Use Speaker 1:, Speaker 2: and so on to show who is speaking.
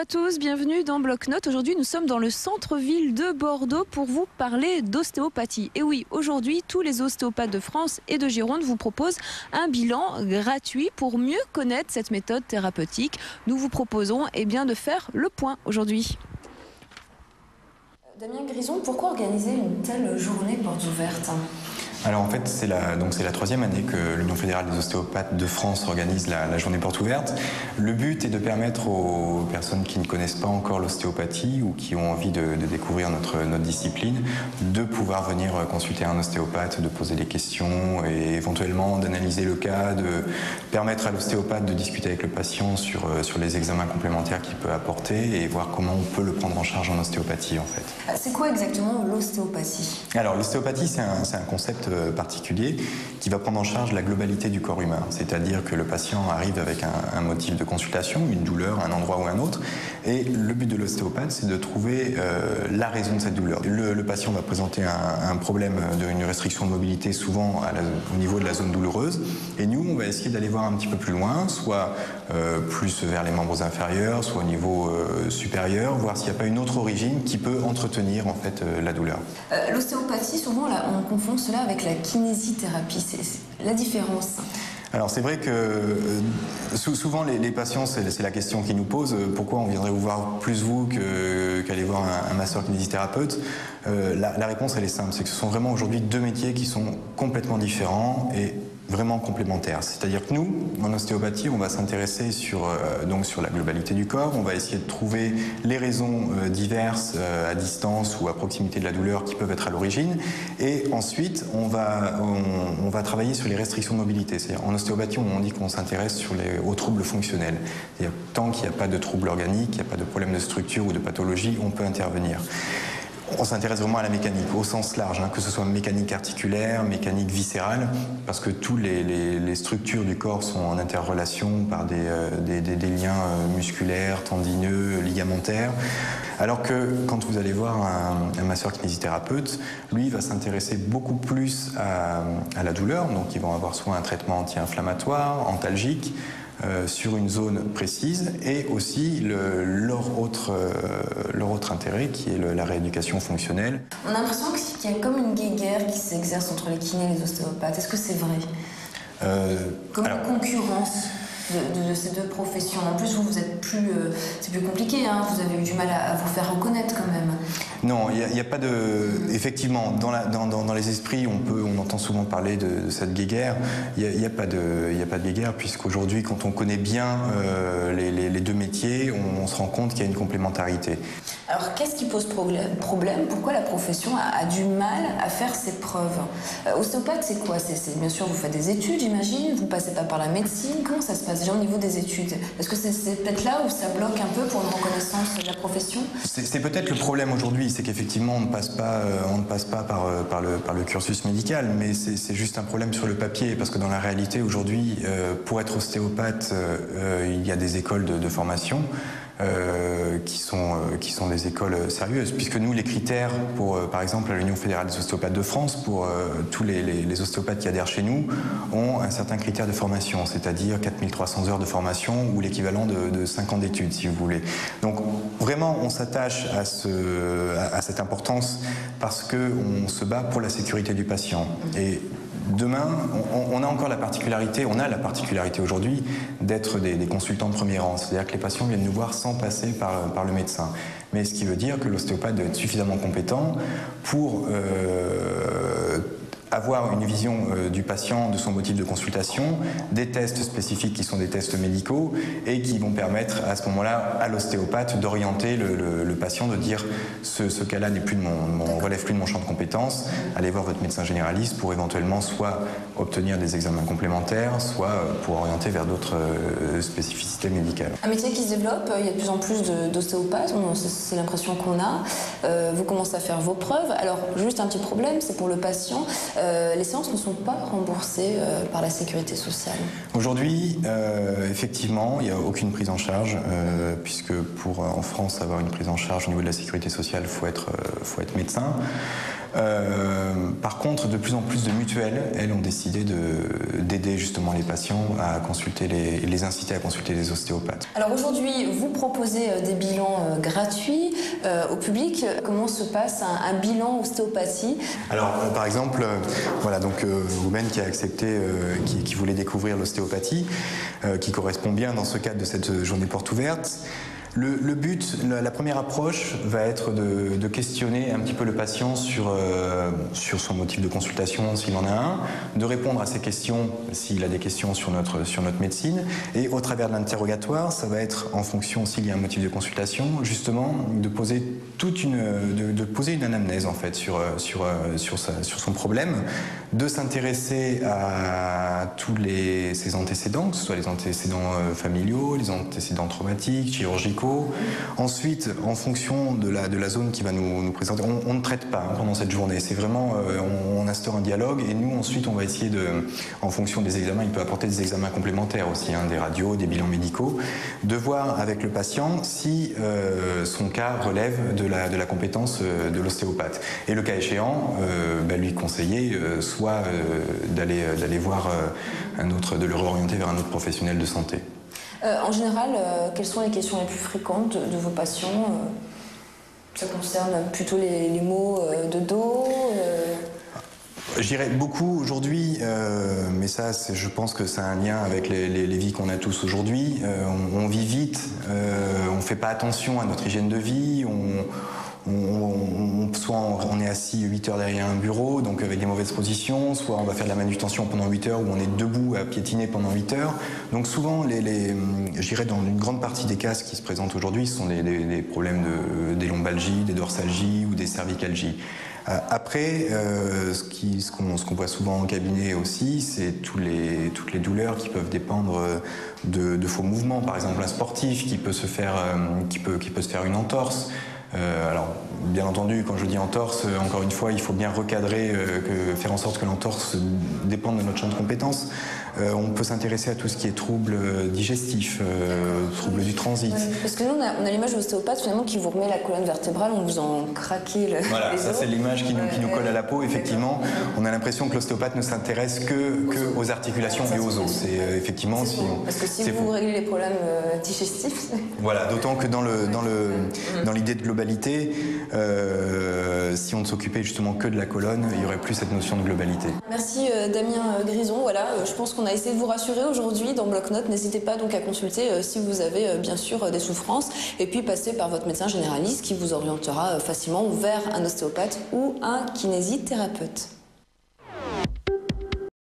Speaker 1: à tous, bienvenue dans Bloc-Notes. Aujourd'hui, nous sommes dans le centre-ville de Bordeaux pour vous parler d'ostéopathie. Et oui, aujourd'hui, tous les ostéopathes de France et de Gironde vous proposent un bilan gratuit pour mieux connaître cette méthode thérapeutique. Nous vous proposons de faire le point aujourd'hui. Damien Grison, pourquoi organiser une telle journée portes ouvertes ?
Speaker 2: Alors en fait, c'est la troisième année que l'Union fédérale des ostéopathes de France organise la journée porte ouverte. Le but est de permettre aux personnes qui ne connaissent pas encore l'ostéopathie ou qui ont envie de découvrir notre discipline de pouvoir venir consulter un ostéopathe, de poser des questions et éventuellement d'analyser le cas, de permettre à l'ostéopathe de discuter avec le patient sur les examens complémentaires qu'il peut apporter et voir comment on peut le prendre en charge en ostéopathie en fait.
Speaker 1: C'est quoi exactement l'ostéopathie ?
Speaker 2: Alors l'ostéopathie, c'est un concept particulier qui va prendre en charge la globalité du corps humain. C'est-à-dire que le patient arrive avec un motif de consultation, une douleur, un endroit ou un autre, et le but de l'ostéopathe, c'est de trouver la raison de cette douleur. Le patient va présenter un problème d'une restriction de mobilité, souvent au niveau de la zone douloureuse, et nous, on va essayer d'aller voir un petit peu plus loin, soit plus vers les membres inférieurs, soit au niveau supérieur, voir s'il n'y a pas une autre origine qui peut entretenir en fait la douleur.
Speaker 1: L'ostéopathie, souvent, là, on confond cela avec la kinésithérapie. C'est la différence.
Speaker 2: Alors c'est vrai que souvent les patients, c'est la question qu'ils nous posent. Pourquoi on viendrait vous voir plus vous qu'aller voir un masseur kinésithérapeute ? La réponse elle est simple, c'est que ce sont vraiment aujourd'hui deux métiers qui sont complètement différents et vraiment complémentaires. C'est-à-dire que nous, en ostéopathie, on va s'intéresser sur la globalité du corps, on va essayer de trouver les raisons diverses à distance ou à proximité de la douleur qui peuvent être à l'origine, et ensuite on va travailler sur les restrictions de mobilité. C'est-à-dire en ostéopathie, on dit qu'on s'intéresse aux troubles fonctionnels. C'est-à-dire tant qu'il n'y a pas de troubles organiques, il n'y a pas de problème de structure ou de pathologie, on peut intervenir. On s'intéresse vraiment à la mécanique, au sens large, que ce soit mécanique articulaire, mécanique viscérale, parce que tous les structures du corps sont en interrelation par des liens musculaires, tendineux, ligamentaires. Alors que quand vous allez voir un masseur kinésithérapeute, lui va s'intéresser beaucoup plus à la douleur, donc ils vont avoir soit un traitement anti-inflammatoire, antalgique, sur une zone précise, et aussi leur autre intérêt qui est la rééducation fonctionnelle.
Speaker 1: On a l'impression qu'il y a comme une guéguerre qui s'exerce entre les kinés et les ostéopathes. Est-ce que c'est vrai ? Comme une concurrence de ces deux professions. En plus, vous êtes plus... c'est plus compliqué, vous avez eu du mal à vous faire reconnaître quand même.
Speaker 2: Non, il n'y a pas de... Effectivement, dans les esprits, on entend souvent parler de cette guéguerre. Il n'y a pas de guéguerre, puisqu'aujourd'hui, quand on connaît bien les deux métiers, on se rend compte qu'il y a une complémentarité.
Speaker 1: Alors, qu'est-ce qui pose problème ? Pourquoi la profession a du mal à faire ses preuves ? Ostéopathe, c'est quoi ? Bien sûr, vous faites des études, j'imagine. Vous ne passez pas par la médecine. Comment ça se passe déjà au niveau des études ? Est-ce que c'est peut-être là où ça bloque un peu pour une reconnaissance de la profession ?
Speaker 2: C'est peut-être le problème aujourd'hui, c'est qu'effectivement, on ne passe pas par le cursus médical, mais c'est juste un problème sur le papier, parce que dans la réalité, aujourd'hui, pour être ostéopathe, il y a des écoles de formation. Qui sont des écoles sérieuses, puisque nous, les critères pour, par exemple, à l'Union fédérale des ostéopathes de France, pour tous les ostéopathes qui adhèrent chez nous, ont un certain critère de formation, c'est-à-dire 4300 heures de formation ou l'équivalent de 5 ans d'études, si vous voulez. Donc, vraiment, on s'attache à cette importance parce qu'on se bat pour la sécurité du patient. Et demain, on a la particularité aujourd'hui d'être des consultants de premier rang. C'est-à-dire que les patients viennent nous voir sans passer par le médecin. Mais ce qui veut dire que l'ostéopathe doit être suffisamment compétent pour avoir une vision du patient, de son motif de consultation, des tests spécifiques qui sont des tests médicaux et qui vont permettre à ce moment-là à l'ostéopathe d'orienter le patient, de dire ce cas-là relève plus de mon champ de compétences, allez voir votre médecin généraliste pour éventuellement soit obtenir des examens complémentaires, soit pour orienter vers d'autres spécificités médicales.
Speaker 1: Un métier qui se développe, il y a de plus en plus d'ostéopathes, c'est l'impression qu'on a. Vous commencez à faire vos preuves. Alors, juste un petit problème, c'est pour le patient. Les séances ne sont pas remboursées par la sécurité sociale.
Speaker 2: Aujourd'hui, effectivement, il n'y a aucune prise en charge, puisque pour en France avoir une prise en charge au niveau de la sécurité sociale, il faut être médecin. Par contre, de plus en plus de mutuelles, elles ont décidé d'aider justement les patients à consulter les inciter à consulter les ostéopathes.
Speaker 1: Alors aujourd'hui, vous proposez des bilans gratuits au public. Comment se passe un bilan ostéopathie?
Speaker 2: Alors, par exemple, voilà, donc Ruben qui a accepté, qui voulait découvrir l'ostéopathie, qui correspond bien dans ce cadre de cette journée porte ouverte. Le but, la première approche va être de questionner un petit peu le patient sur son motif de consultation, s'il en a un, de répondre à ses questions, s'il a des questions sur notre médecine, et au travers de l'interrogatoire, ça va être, en fonction s'il y a un motif de consultation, justement, de poser une anamnèse en fait sur son problème, de s'intéresser à tous ses antécédents, que ce soit les antécédents familiaux, les antécédents traumatiques, chirurgicaux. Ensuite, en fonction de la zone qui va nous présenter, on ne traite pas pendant cette journée. C'est vraiment, on instaure un dialogue et nous, ensuite, on va essayer en fonction des examens, il peut apporter des examens complémentaires aussi, des radios, des bilans médicaux, de voir avec le patient si son cas relève de la compétence de l'ostéopathe. Et le cas échéant, lui conseiller soit d'aller voir de le réorienter vers un autre professionnel de santé.
Speaker 1: En général, quelles sont les questions les plus fréquentes de vos patients? Ça concerne plutôt les maux de dos
Speaker 2: Je dirais beaucoup aujourd'hui, mais ça, je pense que ça a un lien avec les vies qu'on a tous aujourd'hui. On vit vite, on ne fait pas attention à notre hygiène de vie, soit on est assis 8 heures derrière un bureau, donc avec des mauvaises positions, soit on va faire de la manutention pendant 8 heures, ou on est debout à piétiner pendant 8 heures. Donc souvent, je dirais dans une grande partie des cas, ce qui se présente aujourd'hui, ce sont des problèmes des lombalgies, des dorsalgies ou des cervicalgies. Après, ce qu'on voit souvent en cabinet aussi, c'est toutes les douleurs qui peuvent dépendre de faux mouvements. Par exemple, un sportif qui peut se faire une entorse. Alors, bien entendu, quand je dis entorse, encore une fois, il faut bien recadrer, faire en sorte que l'entorse dépende de notre champ de compétences. On peut s'intéresser à tout ce qui est troubles digestifs, troubles du transit.
Speaker 1: Ouais, parce que nous, on a l'image de l'ostéopathe finalement qui vous remet la colonne vertébrale, on vous en craquez les
Speaker 2: Voilà, ça c'est l'image qui nous colle à la peau. Effectivement, on a l'impression que l'ostéopathe ne s'intéresse que aux articulations et aux os. C'est effectivement
Speaker 1: parce que si vous réglez les problèmes digestifs.
Speaker 2: Voilà, d'autant que dans l'idée de globalité, si on ne s'occupait justement que de la colonne, il n'y aurait plus cette notion de globalité.
Speaker 1: Merci Damien Grison. Voilà, je pense qu'on a essayé de vous rassurer aujourd'hui dans Bloc-Notes. N'hésitez pas donc à consulter si vous avez bien sûr des souffrances et puis passez par votre médecin généraliste qui vous orientera facilement vers un ostéopathe ou un kinésithérapeute.